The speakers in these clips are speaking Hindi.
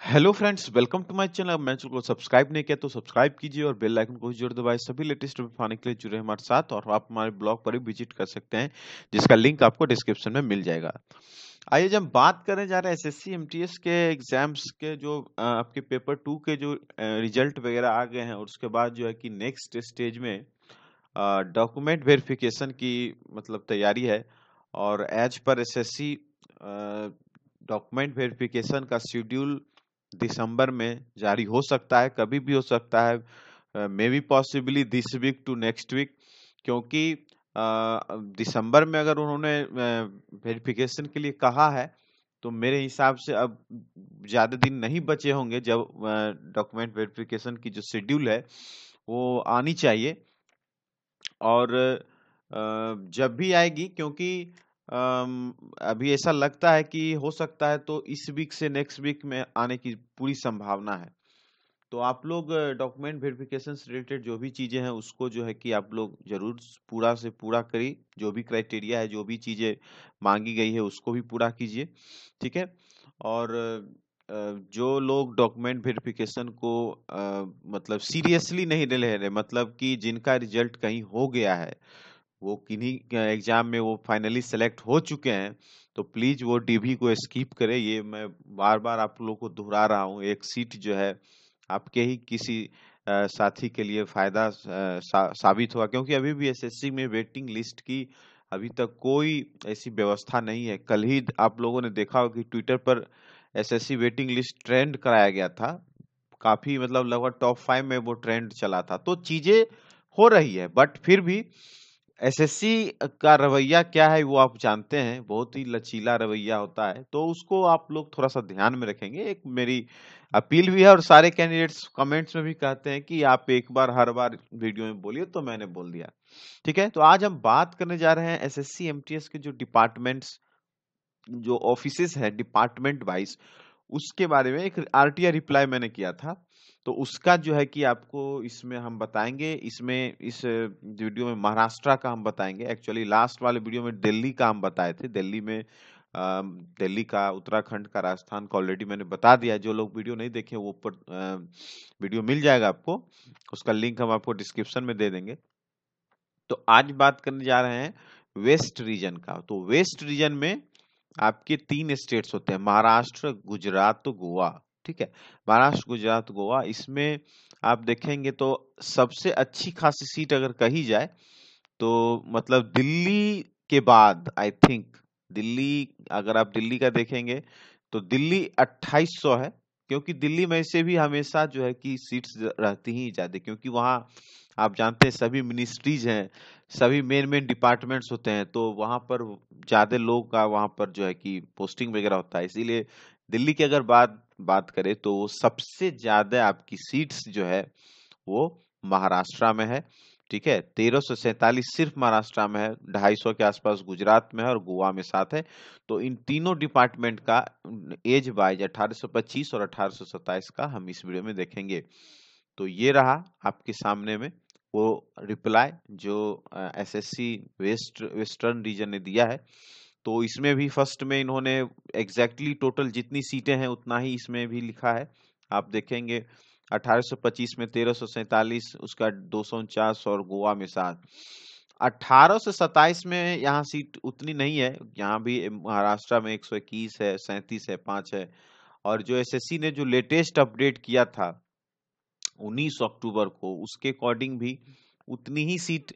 Hello friends, welcome to my channel. मैं चैनल को सब्सक्राइब नहीं किया तो सब्सक्राइब कीजिए और बेल आइकन को भी जरूर दबाएं। सभी लेटेस्ट अपडेट पाने के लिए जुड़े हमारे साथ और आप हमारे ब्लॉग पर भी विजिट कर सकते हैं, जिसका लिंक आपको डिस्क्रिप्शन में मिल जाएगा। आइए जब हम बात करने जा रहे हैं एसएससी एमटीएस के एग्जाम्स के जो आपके पेपर 2 के जो रिजल्ट वगैरह आ गए हैं, और उसके बाद जो है कि नेक्स्ट स्टेज में डॉक्यूमेंट वेरिफिकेशन की मतलब तैयारी है। और as per SSC document verification का शेड्यूल दिसंबर में जारी हो सकता है, कभी भी हो सकता है, maybe possibly this week to next week. क्योंकि दिसंबर में अगर उन्होंने वेरिफिकेशन के लिए कहा है, तो मेरे हिसाब से अब ज्यादा दिन नहीं बचे होंगे जब डॉक्यूमेंट वेरिफिकेशन की जो शेड्यूल है वो आनी चाहिए। और जब भी आएगी, क्योंकि अभी ऐसा लगता है कि हो सकता है तो इस वीक से नेक्स्ट वीक में आने की पूरी संभावना है। तो आप लोग डॉक्यूमेंट वेरिफिकेशन से रिलेटेड जो भी चीजें हैं उसको जो है कि आप लोग जरूर पूरा से पूरा करिए। जो भी क्राइटेरिया है, जो भी चीजें मांगी गई है उसको भी पूरा कीजिए, ठीक है। और जो लोग डॉक्यूमेंट वेरिफिकेशन को मतलब सीरियसली नहीं ले रहे, मतलब कि जिनका रिजल्ट कहीं हो गया है, वो किन्हीं एग्जाम में वो फाइनली सेलेक्ट हो चुके हैं, तो प्लीज वो डीवी को स्किप करें। ये मैं बार बार आप लोगों को दोहरा रहा हूँ। एक सीट जो है आपके ही किसी साथी के लिए फायदा साबित हुआ, क्योंकि अभी भी एसएससी में वेटिंग लिस्ट की अभी तक कोई ऐसी व्यवस्था नहीं है। कल ही आप लोगों ने देखा होगा कि ट्विटर पर एसएससी वेटिंग लिस्ट ट्रेंड कराया गया था। काफी मतलब लगभग टॉप 5 में वो ट्रेंड चला था। तो चीजें हो रही है, बट फिर भी एसएससी का रवैया क्या है वो आप जानते हैं, बहुत ही लचीला रवैया होता है। तो उसको आप लोग थोड़ा सा ध्यान में रखेंगे, एक मेरी अपील भी है। और सारे कैंडिडेट्स कमेंट्स में भी कहते हैं कि आप एक बार हर बार वीडियो में बोलिए, तो मैंने बोल दिया, ठीक है। तो आज हम बात करने जा रहे हैं एसएससी एमटीएस के जो डिपार्टमेंट्स, जो ऑफिसेस है डिपार्टमेंट वाइज, उसके बारे में एक आरटीआई रिप्लाई मैंने किया था। तो उसका जो है कि आपको इसमें हम बताएंगे। इसमें इस वीडियो में महाराष्ट्र का हम बताएंगे। एक्चुअली लास्ट वाले वीडियो में दिल्ली का हम बताए थे। दिल्ली में दिल्ली का, उत्तराखंड का, राजस्थान का ऑलरेडी मैंने बता दिया है। जो लोग वीडियो नहीं देखे वो ऊपर वीडियो मिल जाएगा आपको, उसका लिंक हम आपको डिस्क्रिप्शन में दे देंगे। तो आज बात करने जा रहे हैं वेस्ट रीजन का। तो वेस्ट रीजन में आपके 3 स्टेट्स होते हैं, महाराष्ट्र, गुजरात, तो गोवा, ठीक है। महाराष्ट्र, गुजरात, गोवा, इसमें आप देखेंगे तो सबसे अच्छी खासी सीट अगर कही जाए तो मतलब दिल्ली के बाद आई थिंक, दिल्ली, अगर आप दिल्ली का देखेंगे तो दिल्ली 2800 है। क्योंकि दिल्ली में से भी हमेशा जो है कि सीट्स रहती ही ज्यादा, क्योंकि वहाँ आप जानते हैं सभी मिनिस्ट्रीज हैं, सभी मेन मेन डिपार्टमेंट्स होते हैं, तो वहाँ पर ज्यादा लोग का वहाँ पर जो है कि पोस्टिंग वगैरह होता है। इसीलिए दिल्ली की अगर बात बात करें तो सबसे ज्यादा आपकी सीट्स जो है वो महाराष्ट्र में है, ठीक है। 1347 सिर्फ महाराष्ट्र में है, 250 के आसपास गुजरात में है और गोवा में 7 है। तो इन तीनों डिपार्टमेंट का एज वाइज 1825 और 1827 का हम इस वीडियो में देखेंगे। तो ये रहा आपके सामने में वो रिप्लाई जो एसएससी वेस्टर्न रीजन ने दिया है। तो इसमें भी फर्स्ट में इन्होंने एग्जैक्टली टोटल जितनी सीटें हैं उतना ही इसमें भी लिखा है। आप देखेंगे 1825 में 1347, उसका 249 और गोवा में 7। 18 से 27 में यहाँ सीट उतनी नहीं है, यहाँ भी महाराष्ट्र में 121 है, 37 है, 5 है। और जो एसएससी ने जो लेटेस्ट अपडेट किया था 19 अक्टूबर को, उसके अकॉर्डिंग भी उतनी ही सीट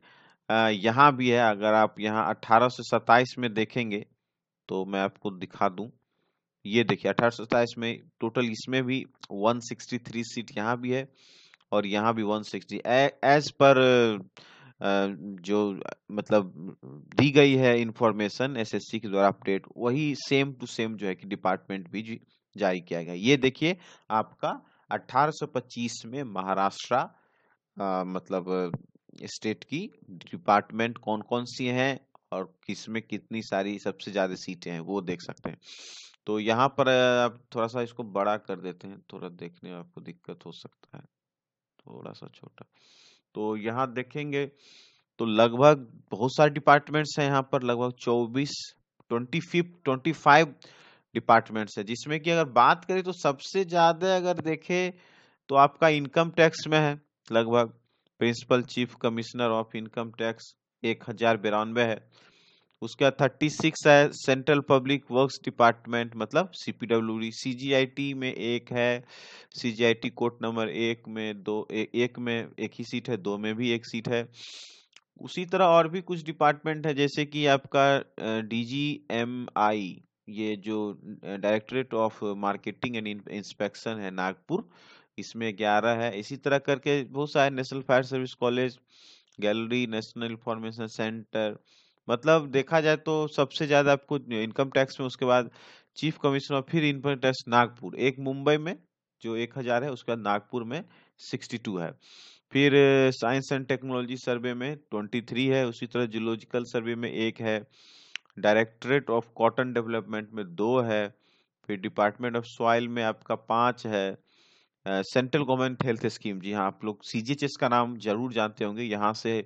यहाँ भी है। अगर आप यहाँ 18 से 27 में देखेंगे तो मैं आपको दिखा दूं, ये देखिए 1827 में टोटल इसमें भी 163 सीट यहाँ भी है और यहाँ भी 160 एज पर जो मतलब दी गई है इंफॉर्मेशन एसएससी के द्वारा अपडेट, वही सेम टू सेम जो है कि डिपार्टमेंट भी जारी किया गया। ये देखिए आपका 1825 में महाराष्ट्र मतलब स्टेट की डिपार्टमेंट कौन कौन सी हैं और किसमें कितनी सारी सबसे ज्यादा सीटें हैं वो देख सकते हैं। तो यहाँ पर आप थोड़ा सा इसको बड़ा कर देते हैं, थोड़ा देखने में आपको दिक्कत हो सकता है, थोड़ा सा छोटा। तो यहाँ देखेंगे तो लगभग बहुत सारे डिपार्टमेंट्स हैं यहाँ पर, लगभग 24 25 डिपार्टमेंट्स है, जिसमें कि अगर बात करें तो सबसे ज्यादा अगर देखें तो आपका इनकम टैक्स में है लगभग। Principal chief commissioner of income tax 1092 है। उसके बाद 36 है सेंट्रल पब्लिक वर्क्स डिपार्टमेंट, मतलब सीपीडब्ल्यूडी। सीजीआईटी में एक है, सीजीआईटी कोर्ट नंबर एक में दो, एक में एक ही सीट है, दो में भी एक सीट है। उसी तरह और भी कुछ डिपार्टमेंट है, जैसे कि आपका डीजीएमआई, ये जो directorate of marketing and inspection है नागपुर, इसमें 11 है। इसी तरह करके बहुत सारे, national fire service college, gallery, national information centre. मतलब देखा जाए तो सबसे ज्यादा आपको इनकम टैक्स में, उसके बाद चीफ कमिश्नर, फिर इनकम टैक्स नागपुर, एक मुंबई में जो 1000 है, उसके बाद नागपुर में 62 है। फिर साइंस एंड टेक्नोलॉजी सर्वे में 23 है। उसी तरह जियोलॉजिकल सर्वे में एक है। डायरेक्टरेट ऑफ कॉटन डेवलपमेंट में 2 है। फिर डिपार्टमेंट ऑफ सॉइल में आपका 5 है। सेंट्रल गवर्नमेंट हेल्थ स्कीम, जी हाँ, आप लोग सीजीएचएस का नाम जरूर जानते होंगे। यहाँ से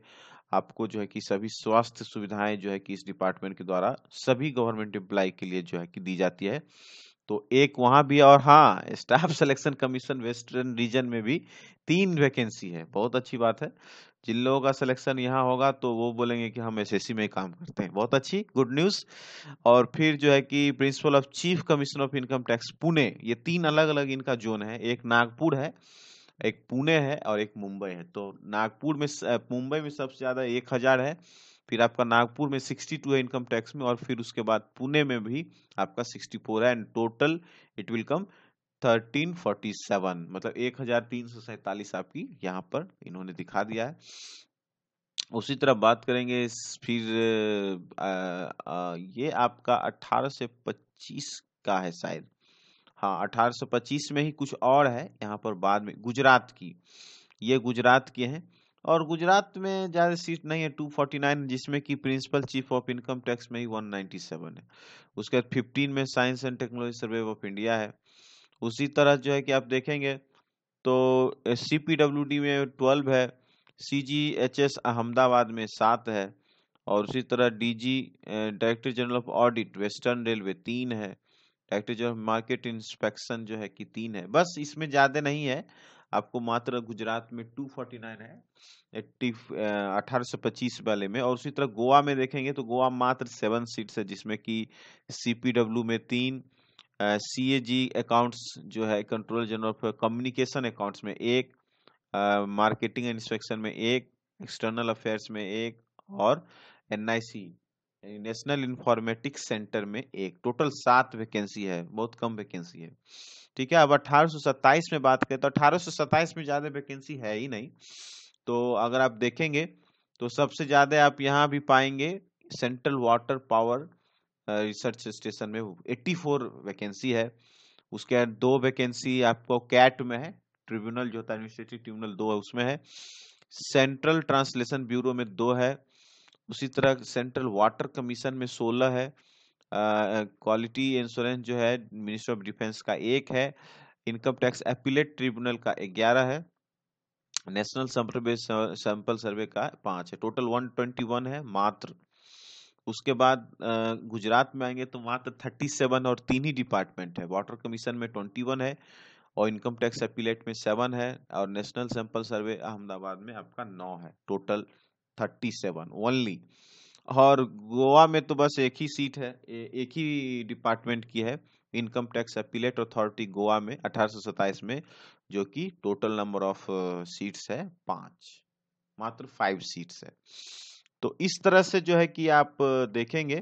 आपको जो है कि सभी स्वास्थ्य सुविधाएं जो है कि इस डिपार्टमेंट के द्वारा सभी गवर्नमेंट एम्प्लॉय के लिए जो है कि दी जाती है। तो एक वहां भी है। और हाँ, staff selection commission western region में भी 3 वैकेंसी है। बहुत अच्छी बात है। जिन लोगों का सिलेक्शन यहाँ होगा तो वो बोलेंगे कि हम एसएससी में ही काम करते हैं। बहुत अच्छी गुड न्यूज। और फिर जो है कि principle of chief commissioner of income tax Pune, ये 3 अलग अलग इनका जोन है। एक नागपुर है, एक पुणे है, और एक मुंबई है। तो नागपुर में मुंबई में सबसे ज्यादा 1000 है। फिर आपका नागपुर में 62 है इनकम टैक्स में, और फिर उसके बाद पुणे में भी आपका 64 है। And total it will come 1347, मतलब 1347 आपकी यहाँ पर इन्होंने दिखा दिया है। उसी तरह बात करेंगे फिर ये आपका 18 से 25 का है शायद। हाँ, 1825 में ही कुछ और है यहाँ पर बाद में, गुजरात की। ये गुजरात के हैं। और गुजरात में ज्यादा सीट नहीं है, 249, जिसमें कि principal chief of income tax में ही 197 है। उसके बाद 15 में science and technology survey of India है। उसी तरह जो है कि आप देखेंगे तो सीपीडब्ल्यूडी में 12 है। सीजीएचएस अहमदाबाद में 7 है। और उसी तरह DG director general of audit western railway 3 है। डायरेक्टर जनरल मार्केट इंस्पेक्शन जो है कि 3 है। बस इसमें ज्यादा नहीं है। आपको मात्र गुजरात में 249 है, 1825 वाले में। और उसी तरह गोवा में देखेंगे तो गोवा मात्र 7 सीट्स है, जिसमें कि सीपीडब्ल्यू में 3, सीएजी अकाउंट्स जो है controller general of communication accounts में 1, मार्केटिंग एंड इंस्पेक्शन में 1, एक्सटर्नल अफेयर्स में 1, और एनआईसी नेशनल इंफॉर्मेटिक्स सेंटर में 1। टोटल 7 वैकेंसी है, बहुत कम वैकेंसी है। ठीक है। अब 1827 में बात करें तो 1827 में ज्यादा वैकेंसी है ही नहीं। तो अगर आप देखेंगे तो सबसे ज्यादा आप यहाँ भी पाएंगे central water power research station में 84 वैकेंसी है। उसके बाद 2 वैकेंसी आपको कैट में है, ट्रिब्यूनल जो होता है एडमिनिस्ट्रेटिव ट्रिब्यूनल, 2 है उसमें है। सेंट्रल ट्रांसलेशन ब्यूरो में 2 है। उसी तरह सेंट्रल वाटर कमीशन में 16 है। क्वालिटी इंश्योरेंस जो है मिनिस्ट्री ऑफ डिफेंस का 1 है। इनकम टैक्स अपीलेट ट्रिब्यूनल का 11 है। नेशनल सैंपल सर्वे का 5 है। टोटल 121 है मात्र। उसके बाद गुजरात में आएंगे तो मात्र 37 और 3 ही डिपार्टमेंट है। वाटर कमीशन में 21 है, और इनकम टैक्स अपीलेट में 7 है, और नेशनल सैंपल सर्वे अहमदाबाद में आपका 9 है। Total 37 only. और गोवा में तो बस एक ही सीट है, एक ही डिपार्टमेंट की है, income tax appellate authority Goa में 1827 में, जो कि टोटल नंबर ऑफ सीट्स है 5, मात्र 5 सीट्स है। तो इस तरह से जो है कि आप देखेंगे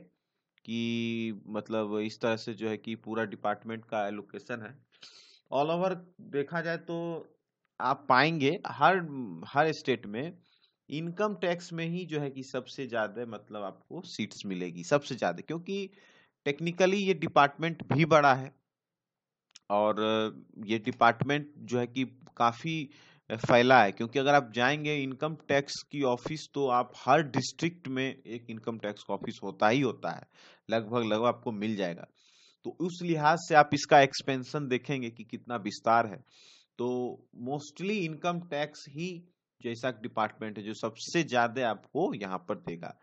कि मतलब इस तरह से जो है कि पूरा डिपार्टमेंट का एलोकेशन है। ऑल ओवर देखा जाए तो आप पाएंगे हर हर स्टेट में इनकम टैक्स में ही जो है कि सबसे ज्यादा मतलब आपको सीट्स मिलेगी सबसे ज्यादा, क्योंकि टेक्निकली ये डिपार्टमेंट भी बड़ा है। और ये डिपार्टमेंट जो है कि काफी फैला है, क्योंकि अगर आप जाएंगे इनकम टैक्स की ऑफिस तो आप हर डिस्ट्रिक्ट में एक इनकम टैक्स का ऑफिस होता ही होता है, लगभग लगभग आपको मिल जाएगा। तो उस लिहाज से आप इसका एक्सपेंशन देखेंगे कि कितना विस्तार है। तो मोस्टली इनकम टैक्स ही जैसा डिपार्टमेंट है जो सबसे ज्यादा आपको यहाँ पर देगा।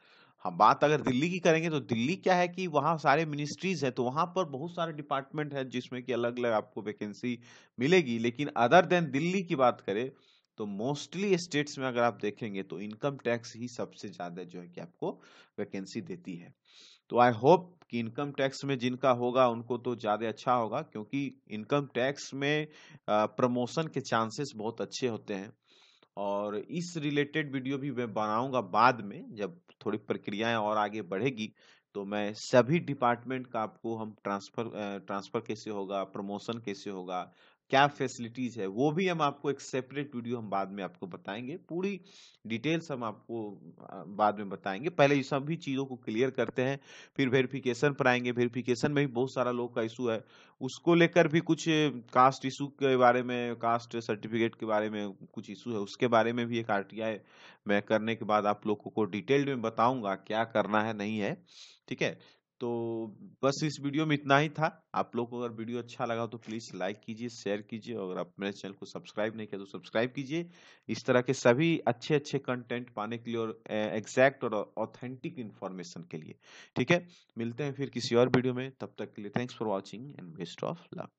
हाँ, बात अगर दिल्ली की करेंगे तो दिल्ली क्या है कि वहाँ सारे मिनिस्ट्रीज है, तो वहाँ पर बहुत सारे डिपार्टमेंट है जिसमें कि अलग अलग आपको वैकेंसी मिलेगी। लेकिन अदर देन दिल्ली की बात करें तो मोस्टली स्टेट्स में अगर आप देखेंगे तो इनकम टैक्स ही सबसे ज्यादा जो है कि आपको वैकेंसी देती है। तो आई होप कि इनकम टैक्स में जिनका होगा उनको तो ज्यादा अच्छा होगा, क्योंकि इनकम टैक्स में प्रमोशन के चांसेस बहुत अच्छे होते हैं। और इस रिलेटेड वीडियो भी मैं बनाऊंगा बाद में, जब थोड़ी प्रक्रियाएं और आगे बढ़ेगी तो मैं सभी डिपार्टमेंट का आपको हम ट्रांसफर कैसे होगा, प्रमोशन कैसे होगा, क्या फैसिलिटीज है, वो भी हम आपको एक सेपरेट वीडियो हम बाद में आपको बताएंगे। पूरी डिटेल्स हम आपको बाद में बताएंगे। पहले ये सभी चीजों को क्लियर करते हैं, फिर वेरिफिकेशन पर आएंगे। वेरिफिकेशन में भी बहुत सारा लोग का इशू है, उसको लेकर भी कुछ कास्ट इशू के बारे में, कास्ट सर्टिफिकेट के बारे में कुछ इशू है, उसके बारे में भी एक आरटीआई मैं करने के बाद आप लोगों को डिटेल्ड में बताऊंगा क्या करना है नहीं है। ठीक है, तो बस इस वीडियो में इतना ही था। आप लोग को अगर वीडियो अच्छा लगा तो प्लीज लाइक कीजिए, शेयर कीजिए, और अगर आप मेरे चैनल को सब्सक्राइब नहीं किया तो सब्सक्राइब कीजिए इस तरह के सभी अच्छे अच्छे कंटेंट पाने के लिए और एग्जैक्ट और ऑथेंटिक इंफॉर्मेशन के लिए। ठीक है, मिलते हैं फिर किसी और वीडियो में, तब तक के लिए thanks for watching and best of luck.